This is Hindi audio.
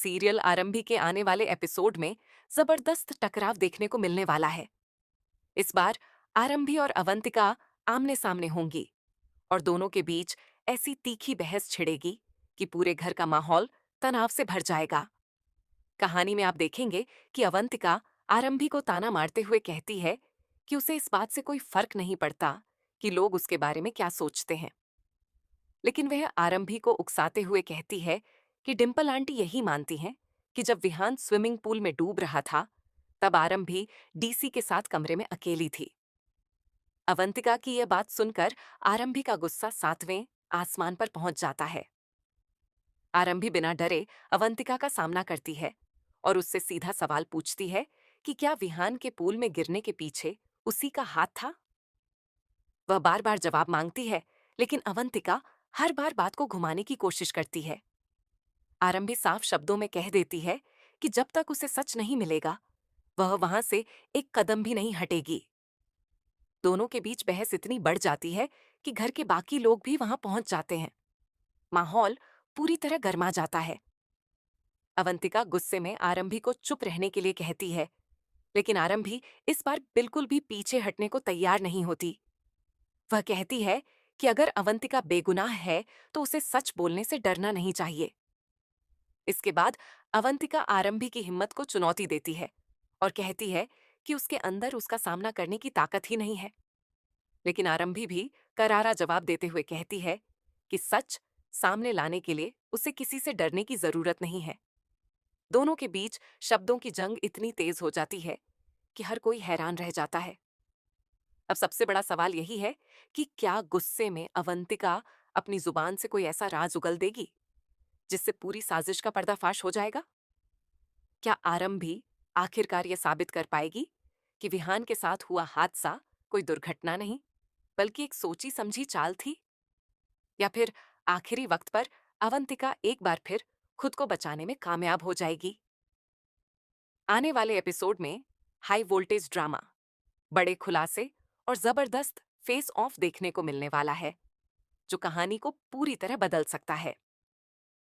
सीरियल आरंभी के आने वाले एपिसोड में जबरदस्त टकराव देखने को मिलने वाला है। इस बार आरंभी और अवंतिका आमने सामने होंगी और दोनों के बीच ऐसी तीखी बहस छिड़ेगी कि पूरे घर का माहौल तनाव से भर जाएगा। कहानी में आप देखेंगे कि अवंतिका आरंभी को ताना मारते हुए कहती है कि उसे इस बात से कोई फर्क नहीं पड़ता कि लोग उसके बारे में क्या सोचते हैं। लेकिन वह आरंभी को उकसाते हुए कहती है कि डिम्पल आंटी यही मानती हैं कि जब विहान स्विमिंग पूल में डूब रहा था, तब आरंभी डीसी के साथ कमरे में अकेली थी। अवंतिका की यह बात सुनकर आरंभी का गुस्सा सातवें आसमान पर पहुंच जाता है। आरंभी बिना डरे अवंतिका का सामना करती है और उससे सीधा सवाल पूछती है कि क्या विहान के पूल में गिरने के पीछे उसी का हाथ था। वह बार बार जवाब मांगती है, लेकिन अवंतिका हर बार बात को घुमाने की कोशिश करती है। आरंभी साफ शब्दों में कह देती है कि जब तक उसे सच नहीं मिलेगा, वह वहां से एक कदम भी नहीं हटेगी। दोनों के बीच बहस इतनी बढ़ जाती है कि घर के बाकी लोग भी वहां पहुंच जाते हैं। माहौल पूरी तरह गर्मा जाता है। अवंतिका गुस्से में आरंभी को चुप रहने के लिए कहती है, लेकिन आरंभी इस बार बिल्कुल भी पीछे हटने को तैयार नहीं होती। वह कहती है कि अगर अवंतिका बेगुनाह है तो उसे सच बोलने से डरना नहीं चाहिए। इसके बाद अवंतिका आरंभी की हिम्मत को चुनौती देती है और कहती है कि उसके अंदर उसका सामना करने की ताकत ही नहीं है। लेकिन आरंभी भी करारा जवाब देते हुए कहती है कि सच सामने लाने के लिए उसे किसी से डरने की जरूरत नहीं है। दोनों के बीच शब्दों की जंग इतनी तेज हो जाती है कि हर कोई हैरान रह जाता है। अब सबसे बड़ा सवाल यही है कि क्या गुस्से में अवंतिका अपनी जुबान से कोई ऐसा राज उगल देगी जिससे पूरी साजिश का पर्दाफाश हो जाएगा। क्या आरंभी आखिरकार यह साबित कर पाएगी कि विहान के साथ हुआ हादसा कोई दुर्घटना नहीं, बल्कि एक सोची समझी चाल थी। या फिर आखिरी वक्त पर अवंतिका एक बार फिर खुद को बचाने में कामयाब हो जाएगी। आने वाले एपिसोड में हाई वोल्टेज ड्रामा, बड़े खुलासे और जबरदस्त फेस ऑफ देखने को मिलने वाला है, जो कहानी को पूरी तरह बदल सकता है।